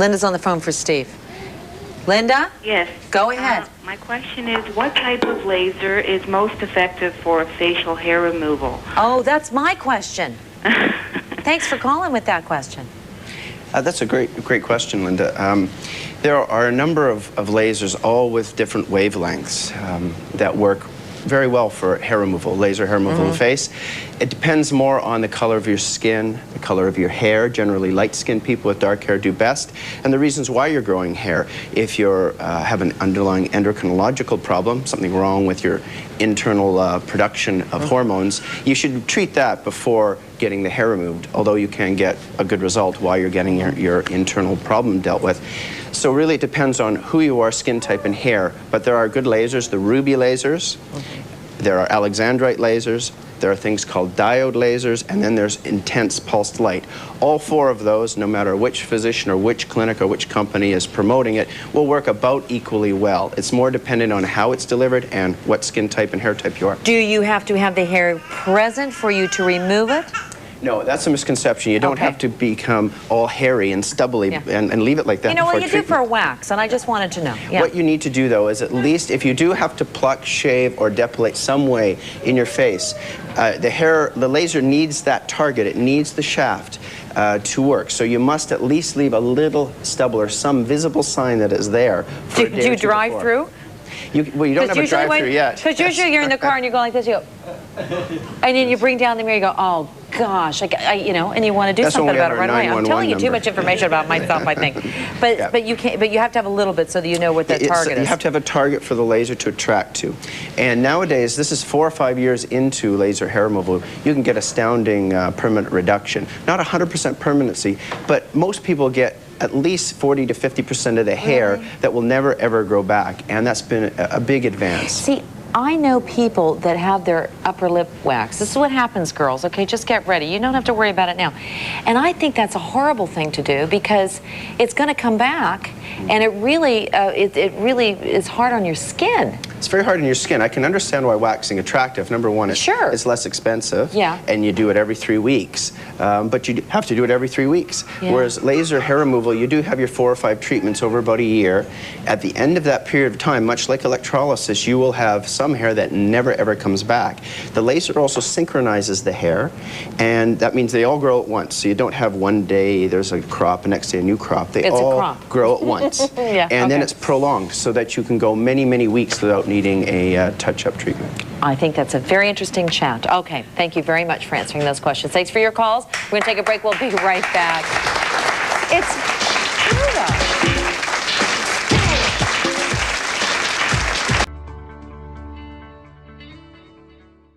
Linda's on the phone for Steve. Linda? Yes. Go ahead. My question is, what type of laser is most effective for facial hair removal? Oh, that's my question. Thanks for calling with that question. That's a great question, Linda. There are a number of lasers, all with different wavelengths that work very well for hair removal, laser hair removal of the face. It depends more on the color of your skin, the color of your hair. Generally, light-skinned people with dark hair do best. And the reasons why you're growing hair. If you have an underlying endocrinological problem, something wrong with your internal production of hormones, you should treat that before getting the hair removed, although you can get a good result while you're getting your internal problem dealt with. So really it depends on who you are, skin type, and hair. But there are good lasers, the ruby lasers, there are alexandrite lasers, there are things called diode lasers, and then there's intense pulsed light. All four of those, no matter which physician or which clinic or which company is promoting it, will work about equally well. It's more dependent on how it's delivered and what skin type and hair type you are. Do you have to have the hair present for you to remove it? No, that's a misconception. You don't have to become all hairy and stubbly and leave it like that. You know what you treatment. do for a wax, and I just wanted to know. What you need to do, though, is at least if you do have to pluck, shave, or depilate some way in your face, the laser needs that target. It needs the shaft to work. So you must at least leave a little stubble or some visible sign that is there. Do you drive through? Well, you don't have a drive-through yet. Because usually you're in the car and you go like this, you go, and then you bring down the mirror, you go, oh gosh, you know, and you want to do something about it right away. I'm telling you too much information about myself, I think. But you can't. But you have to have a little bit so that you know what that target is. You have to have a target for the laser to attract to. And nowadays, this is 4 or 5 years into laser hair removal, you can get astounding permanent reduction. Not 100% permanency, but most people get at least 40 to 50% of the hair that will never ever grow back, and that's been a big advance. See, I know people that have their upper lip waxed. This is what happens, girls, okay? Just get ready. You don't have to worry about it now. And I think that's a horrible thing to do because it's going to come back, and it really is hard on your skin. It's very hard on your skin. I can understand why waxing attractive. Number one, it's less expensive, and you do it every 3 weeks. But you have to do it every 3 weeks. Whereas laser hair removal, you do have your 4 or 5 treatments over about a year. At the end of that period of time, much like electrolysis, you will have some hair that never ever comes back. The laser also synchronizes the hair, and that means they all grow at once. So you don't have one day there's a crop, the next day a new crop. They all grow at once. And then it's prolonged so that you can go many, many weeks without needing a touch-up treatment. I think that's a very interesting chat. Okay, thank you very much for answering those questions. Thanks for your calls. We're going to take a break. We'll be right back. It's